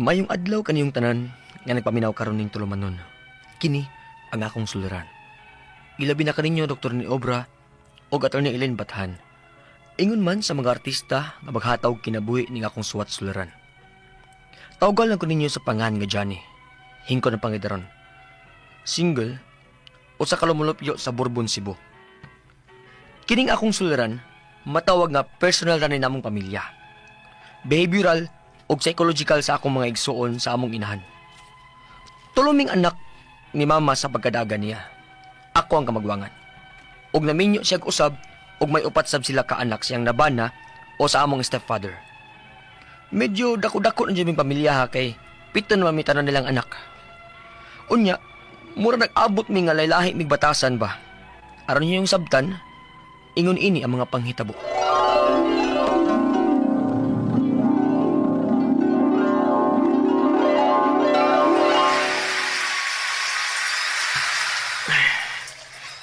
Mayong adlaw kaniyong tanan nga nagpaminaw karon ning tulumanon. Kini ang akong suliran. Ilabi na kaninyo Dr. ni Obra o Attorney Ellen Bathan. Ingon man sa mga artista nga maghataw kinabuhi ning akong suwat suliran. Tawgal lang ko ninyo sa pangan nga Johnny. Hingko na pangidaron. Single o sa kalumulupyo sa Bourbon, Cebu. Kining akong suliran, matawag nga personal na namong pamilya. Behavioral o psychological sa akong mga igsuon sa among inahan. Tuluming anak ni mama sa pagkadaga niya. Ako ang kamagwangan. Og naminyo siya usab og may upat sab sila ka anak siyang nabana o sa among stepfather. Medyo dako-dako na dyan yung pamilya ha kay pito na mamitanan nilang anak. Unya, mura nag-abot mi nga laylahi mig batasan ba. Aron niyo yung sabtan, ingon ini ang mga panghitabo.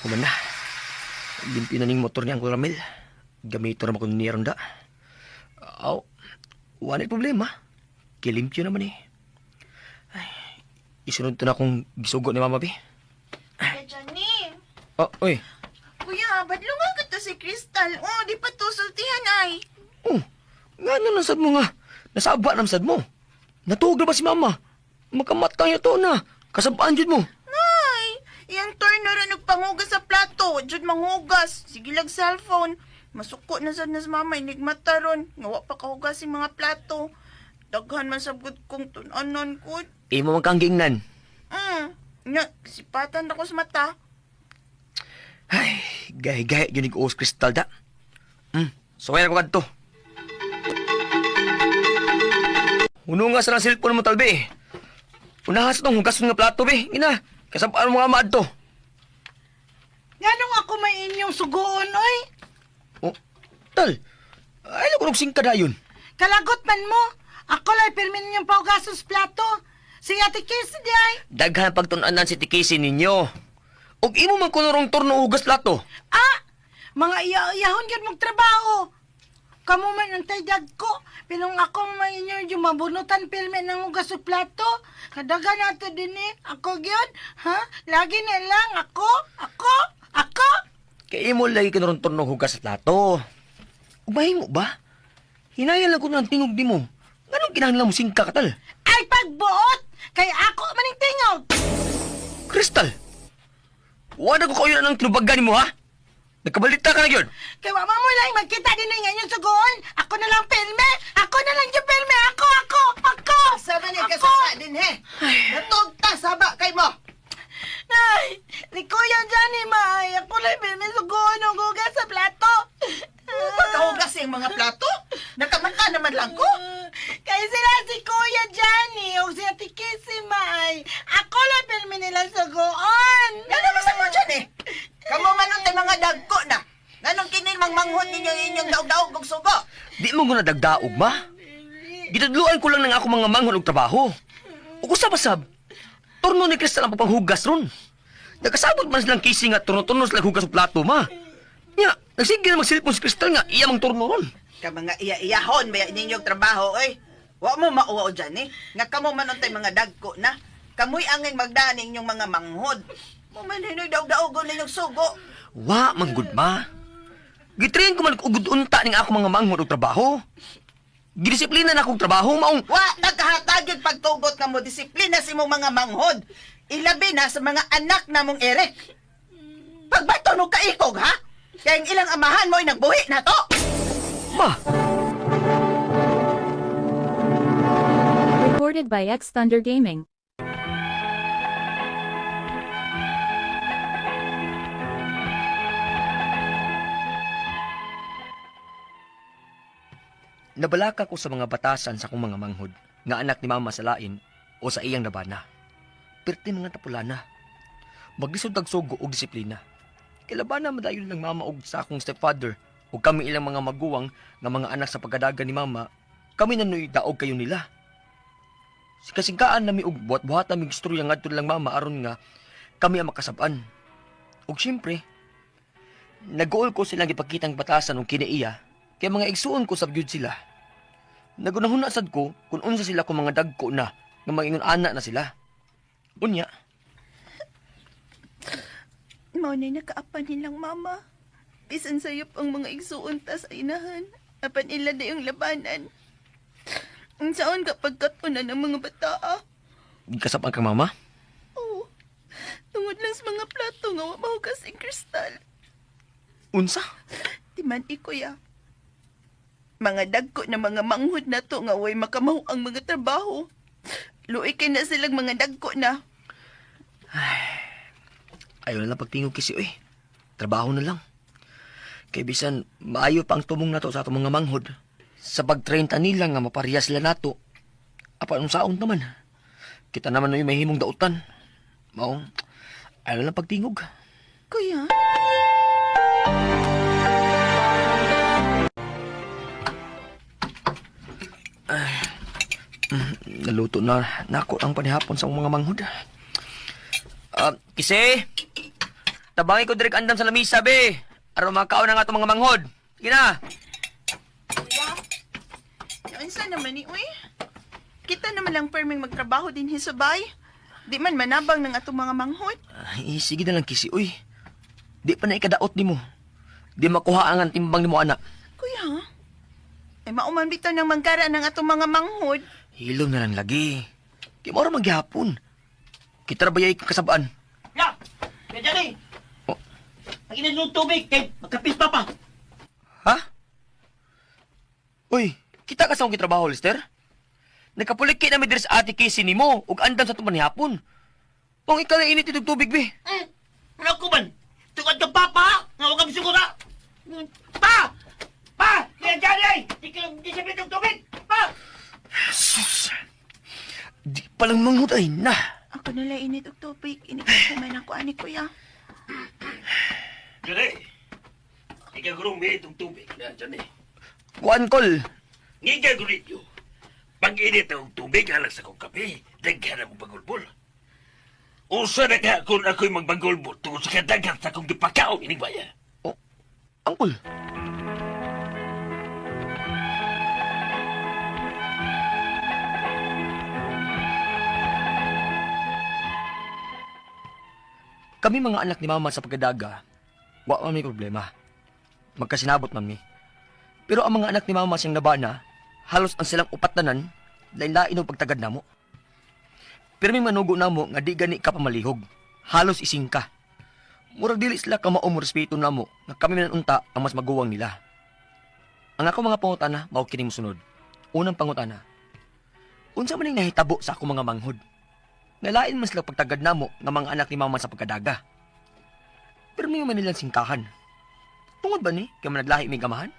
Human na. Limpyo na ning motor ni Uncle Ramel. Gamito naman ko ni Ronda. Aw, wala problema. Kilimpyo naman eh. Ay, isunod to na akong gisugo ni Mama B. Kuya Johnny. Oh, oy. Kuya, badlungan ka to si Crystal. Oh, di pa to sultihan ay. Oh, nga na nasad mo nga. Nasaba na nasad mo. Natuog na ba si Mama? Makamatang niya to na. Kasabaan dyan mo. Ay, iyang turn na rin nagpangugas sa plato. Diyan manghugas. Sige lang cellphone. Masuko na sad na sa mama. Inigmata ron. Ngawa pa kahugas yung mga plato. Daghan man sabgot kong tunanon ko. Imo man kang gingnan. Nya, sipatan ako sa mata. Ay, gay-gay yun yung uos kristal da. So kaya ko kadto. Uno nga sa cellphone mo talbe. Unahas itong hugason nga plato be. Ina, kasabaan mo nga maad to. Ganong ako may inyong sugoon, oy. Oh, tal. Ay, lang ko singka da yun. Kalagot man mo. Ako lang pirmin ninyong paugason sa plato. Si Ate Casey di ay. Daghan pagtunanan si tikisi ninyo. Og imo man kunurong turno hugas plato. Ah! Mga iya-iyahon yun magtrabaho. Kamu man ang taydag ko. Pinong ako may inyo yung mabunutan pirmin ng hugas sa plato. Kadaga nato din eh. Ako yun. Ha? Lagi na lang. Ako. Kay imo lagi kunurong turno hugas sa plato. Ubahin mo ba? Hinayan lang ko ng tingog di mo. Anong kinahanglan mo singka katal? Ay pagbuot! Kay ako maning tingog! Kristal! Wala ko kayo na ng tinubagan mo, ha? Nagkabalita ka na yun! Kay wama mo lang magkita din na ngayon sa goon. Ako na lang filme. Ako na lang yung filme. Ako. Sabi niya kasasa din he. Natog ta, saba kay mo. Ay, ni Kuya Johnny, may. Ako lang filme sa goon. Hugas sa plato. Pagkahugas yung mga plato? Nakamangka naman lang ko. Kaya sila si Kuya Johnny o si Ate Casey, may. Ako lang filme nila sa goon. Ano ba sa mo dyan eh? Kamu man tayo mga dagko na. Nanong kinin manghod ninyo inyong daog-daog kong sugo. Di mo ko nadagdaog, ma? Gitadluan ko lang ng ako mga manghod og trabaho. O kusab-asab, turno ni Kristal ang panghugas ron. Nagkasabot man silang kisi nga turno-turno silang hugas og plato, ma. Nya, nagsigil na magsilpon si Kristal nga iya mang turno ron. Ka mga iya-iyahon ba ninyong trabaho, oy? Wa mo mauwaw dyan eh. Nga kamo man tayo mga dagko na. Kamoy angin magdaning yung mga manghod. Mo man hinog daog-daogon ninyong sugo. Wa, manggod, ma. Gitrain ko man ugod unta ning ako mga manghod og trabaho. Gidisiplina na akong trabaho, maong... Wa, nagkahatag yung pagtugot nga mo disiplina sa imong mga manghod. Ilabi na sa mga anak na mong Eric. Pagbato no kaikog, ha? Kaya ang ilang amahan mo ay nagbuhi na to. Ma, Recorded by X Thunder Gaming. nabalaka ko sa mga batasan sa akong mga manghod nga anak ni mama sa lain o sa iyang nabana. Perti mga tapulana. Maglisod tag sugo og disiplina. Kilabana madayon ng mama og sa akong stepfather o kami ilang mga maguwang nga mga anak sa pagkadaga ni mama, kami nanuy daog kayo nila. Sikasingkaan nami og buhat-buhat naming istorya ngadto lang mama aron nga kami ang makasab-an. Og siyempre, nag-uol ko silang ipakitang batasan og kinaiya kay mga igsuon ko sa gyud sila. Nagunahuna sad ko kung unsa sila kung mga dagko na nga mangingon ana na sila. Unya, Mao na nakaapan nilang mama. Bisan sayop ang mga igsuon ta sa inahan. Apan ila na yung labanan. Ang saon kapag katuna ng mga bata. gikasapan kang mama? Oo. Tungod lang sa mga plato nga wa mahugas ang kristal. Unsa? Timan ikuya. Mga dagko na mga manghud na to nga way makamahu ang mga trabaho. Luoy kay na silang mga dagko na. Ayaw na lang pagtingog kisi, oy. Trabaho na lang. Kay bisan, maayo pa ang tumong nato sa atong mga manghod. Sa pag-30 nila nga maparehas sila nato. Apa anong saon naman? Kita naman na yung may himong dautan. Maong, ayaw na lang pagtingog. Kuya? Naluto na nako ang panihapon sa mga manghod. Kisi! Tabangi ko direk andam sa lamisa, be. Aron makaon na nga itong mga manghod. Sige na! Kuya? Naunsa naman ni uy? Kita naman lang perming magtrabaho din hisubay. Di man manabang ng atong mga manghod. Ay, sige na lang, Kisi. Uy, di pa na ikadaot ni mo. Di makuha ang timbang ni mo, anak. Kuya? Ay mauman bitaw ng manggara ng atong mga manghod. Hilom na lang lagi. Di mo rin maghihapon. Kita na bayay kasabaan. Ya! Kaya dyan eh! Oh. Pag-inan ng tubig, kay magkapis pa pa. Ha? Uy, kita ka sa akong kitrabaho, Lister? Nagkapulik kay namin diri sa ate Casey ni mo ug andam sa tuman hapon. Kung ikaw na init itong tubig, be. Ano ko man? Tugad ka pa pa! Nga huwag kami sigura! Pa! Pa! Kaya dyan eh! Di siya ng tubig! Pa! Sus! Di palang manghod ay na. Ako nila init og tubig. Inikuman ako ani kuya. Dyan eh! Ikaw gurong may itong tubig. Yan dyan eh. Kuan kol. Ngiga gurit yun. Pag-init ang tubig, halang sa kong kape, daghan ang pagulbol. Usa na ka kung ako'y magbagulbol tungkol sa kadagat sa kong gipakaw, ining baya. Oh, angkol. Kami mga anak ni mama sa pagkadaga, wa man may problema. Magkasinabot man mi. Pero ang mga anak ni mama siyang nabana, halos ang silang upatanan, lain-lain ang pagtagad namo. Pero may manugo namo nga di gani ka pamalihog. Halos ising ka. Murag dili sila ka maong respeto namo nga kami manunta ang mas maguwang nila. Ang ako mga pangutana, mao kini mosunod. Unang pangutana. Unsa man ning nahitabo sa ako mga manghod? Nalain man sila pagtagad namo nga mga anak ni mama sa pagkadaga. Pero may man nilang singkahan. Tungod ba ni kay managlahi may gamahan?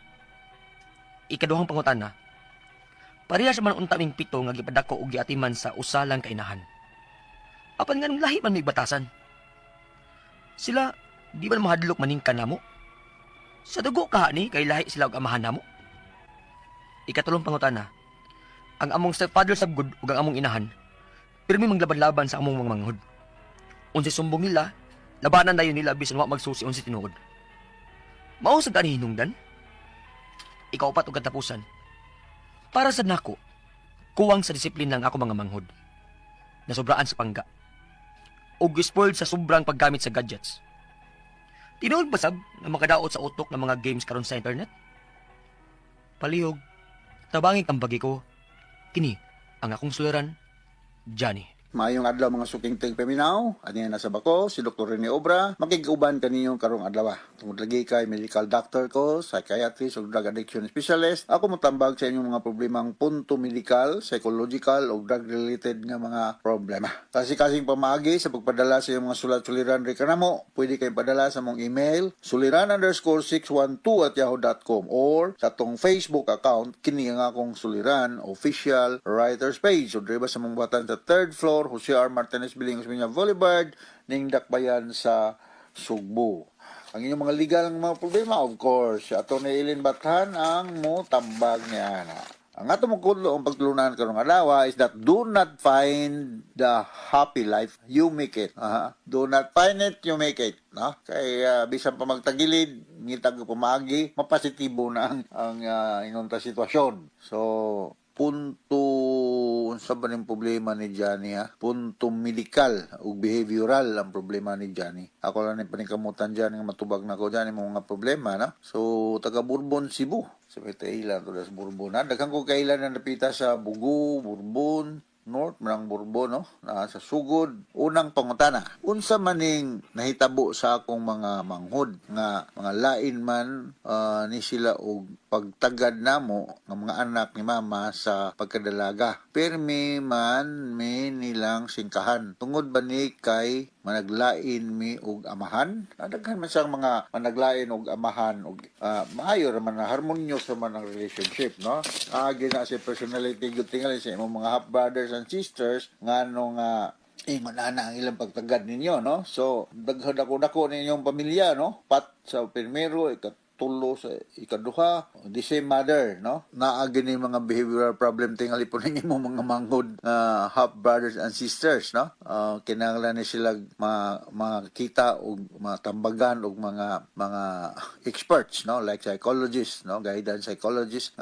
Ikaduhang pangutana. Parehas man unta ming pito nga gipadako og giatiman sa usalang kainahan. Apan nga nung lahi man may batasan. Sila di ba mahadlok maning kanamo? Sa dugo ka ni kay lahi sila og amahan namo. Ikatulong pangutana. Ang among stepfather sabgud ug ang among inahan pirmi manglaban-laban sa among mga manghod. Unsay sumbong nila, labanan dayon nila bisan wa magsusi unsay tinuod. Mao sa gani hinungdan? Ikaw pat og katapusan. Para sa nako, kuwang sa disiplina ng ako mga manghod. Nasobraan sa pangga. O spoiled sa sobrang paggamit sa gadgets. Tinuod ba sab na makadaot sa utok ng mga games karon sa internet? Palihog, tabangin ang bagi ko. Kini, ang akong suliran, Johnny. Maayong adlaw mga suking ting peminaw. Ani nasa bako si Dr. Rene Obra. Makiguban kaninyo karong adlaw. Tungod lagi kay medical doctor ko, psychiatrist ug drug addiction specialist. Ako motambag sa inyong mga problemang punto medical, psychological ug drug related nga mga problema. Kasi-kasing pamagi sa pagpadala sa iyong mga sulat-suliran re kanamo, pwede kay padala sa mong email suliran_612@yahoo.com or sa tong Facebook account kini nga akong suliran official writers page. So driba sa mong buhatan sa 3rd floor Jose R. Martinez Bilingos Minya Boulevard ning Dakbayan sa Sugbo. Ang inyong mga legal ng mga problema, of course, ato na Ilin Bathan ang mutambag niya na. Ang ato mong kulo ang pagtulunan karong adlaw is that do not find the happy life, you make it. Do not find it, you make it. No? Kay bisan pa magtagilid, ngitag pumagi, mapasitibo na ang inunta sitwasyon. So, punto unsa ba ning problema ni Johnny ha? Punto medikal ug behavioral ang problema ni Johnny. Ako lang ni paningkamutan dyan nga matubag na ko dyan yung mga problema na. So taga Bourbon, Cebu. Sa Petailan to das Bourbon. Daghang ko kailan na napita sa Bugo, Bourbon, North, Manang Bourbon, no? Na sa Sugod. Unang pangutana, unsa maning nahitabo sa akong mga manghod nga mga lain man ni sila og pagtagad namo ng mga anak ni mama sa pagkadalaga. Permi man may nilang singkahan. Tungod ba ni kay managlain mi og amahan? Daghan man siyang mga managlain og amahan og maayo raman na harmonious raman ang relationship, no? Gina si personality good tingali sa imong mga half brothers and sisters nganong ingon ana ang ilang pagtagad ninyo, no? So daghan ako ninyong pamilya, no? Pat sa primero, ikatulo sa ikaduha, the same mother, no? Naagi ni mga behavioral problem tingali po ninyo mga manghod half brothers and sisters, no? Kinahanglan ni sila makita og matambagan og mga experts, no? Like psychologists, no? Guidance psychologists.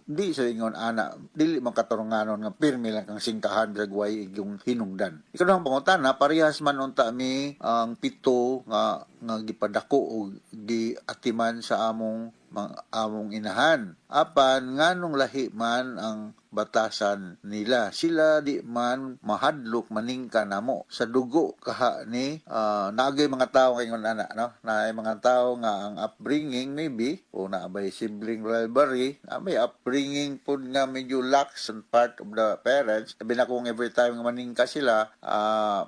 Di sa ingon ana dili man katarunganon nga pirmi lang kang singkahan sa guway yung hinungdan. Ikaw nang pangutana, parehas man unta mi ang pito nga gipadako og giatiman sa among inahan. Apan nganong lahi man ang batasan nila, sila di man mahadlok maningka namo sa dugo kaha ni naagay mga tao kay ngon ana, no? Naay mga tao nga ang upbringing maybe o naabay sibling rivalry, naabay upbringing pud nga medyo lax on part of the parents. Sabi na kung every time nga maningka sila,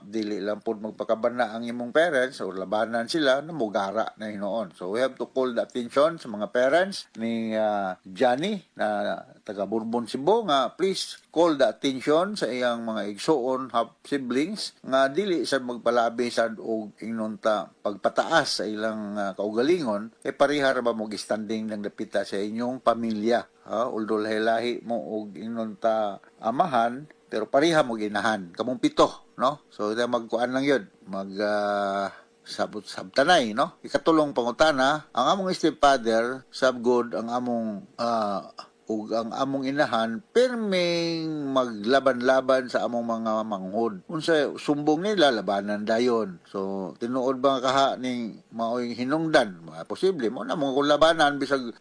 dili lang pud magpakabana ang imong parents o labanan sila, namugara na hinoon. So we have to call the attention sa mga parents ni Johnny na taga Bourbon, Cebu nga please call the attention sa iyang mga igsoon half siblings nga dili sa magpalabi sad og inunta pagpataas sa ilang kaugalingon kay pareha ra ba mo standing ng dapita sa inyong pamilya, although lahi mo og inunta amahan pero pareha mo ginahan kamong pito, no? So ita magkuan lang yun sabtanay, no? Ikatulong pangutana, ang among stepfather sabgod ang among ug ang among inahan perming maglaban-laban sa among mga manghod. Unsa sumbong nila labanan dayon. So tinuod ba kaha ning maoy hinungdan? Posible mo na mo labanan bisag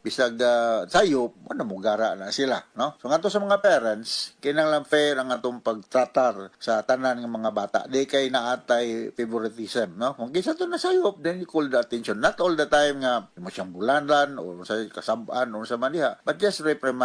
sayop, mo na mo gara na sila, no? So ngadto sa mga parents, kinahanglan fair ang atong pagtratar sa tanan ng mga bata. Di kay naatay favoritism, no? Kung kinsa to na sayop, then you call the attention. Not all the time nga mo siyang bulanlan o sa kasab-an o sa maniha, but just reprimand,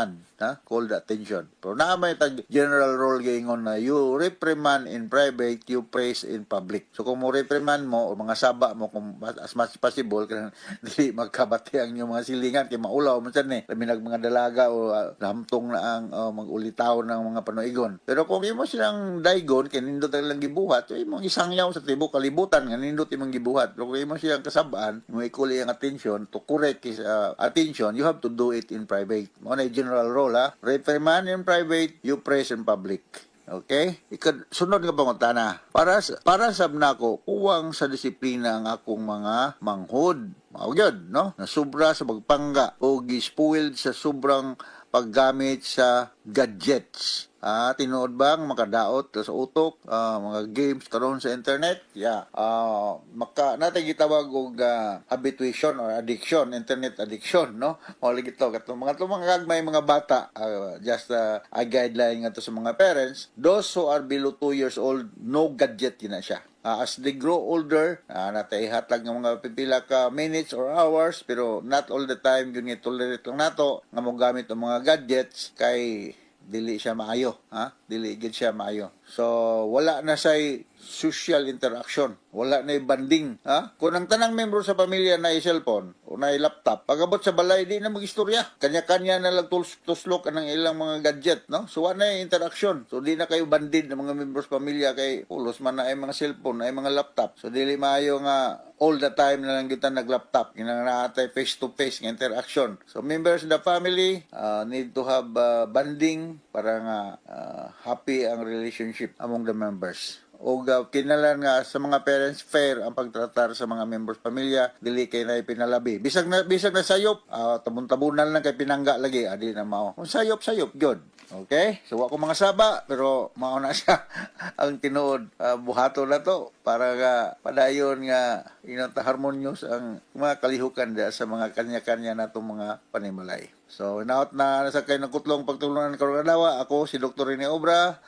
call the attention. Pero naamay tag general rule gingon na you reprimand in private, you praise in public. So kung mo reprimand mo o mga saba mo kung as much as possible kanang dili magkabati ang inyong mga silingan kay maulaw man sad ni labi mga dalaga o namtong na ang magulitaw ng mga panoigon. Pero kung imo silang daygon kay nindot lang gibuhat, imong isangyaw sa tibuok kalibutan nga nindot imong gibuhat. Pero kung imo silang kasabaan, mo i-call ang attention to correct his attention, you have to do it in private. Mo na general rule, reprimand in private, you praise in public. Okay? Sunod nga pangutana. Para sab nako uwang sa disiplina ang akong mga manghod. Mao gyud, no? Na sobra sa pagpangga o gi-spoiled sa sobrang paggamit sa gadgets. Tinuod bang makadaot sa utok, mga games karon sa internet? Yeah. Natay gitawag og habituation or addiction, internet addiction, no? O lagi to katong mga gagmay mga bata, just a guideline nga to sa mga parents, those who are below 2 years old, no gadget na siya. As they grow older, natay hatag ng mga pipila ka minutes or hours, pero not all the time yun tolerate lang nato nga mo gamit ang mga gadgets kay dili siya maayo, dili gid siya maayo. So wala na say social interaction, wala na banding, kung ang tanang membro sa pamilya na cellphone o na laptop, pagabot sa balay di na magistorya, kanya-kanya na lang tuslok ang ilang mga gadget, no? So wala na interaction, so di na kayo bandid ng mga membro sa pamilya kay ulos man na ay mga cellphone, ay mga laptop. So dili maayo nga all the time na lang kita nag-laptop, kinahanglan face-to-face nga interaction. So members of the family need to have banding para nga happy ang relationship among the members. O kinalan nga sa mga parents fair ang pagtratar sa mga members pamilya, dili kay na pinalabi. Bisag na sayop, tabon-tabunan lang kay pinangga lagi, adi na mao. Kung sayop gyud. Okay? So, ako mga saba, pero mauna siya ang tinuod. Buhato na to para nga padayon nga harmonious ang mga kalihukan da sa mga kanya-kanya na itong mga panimalay. So, inaot na nasa kayo ng kutlong pagtulungan karong adlaw. Ako si Dr. Rene Obra,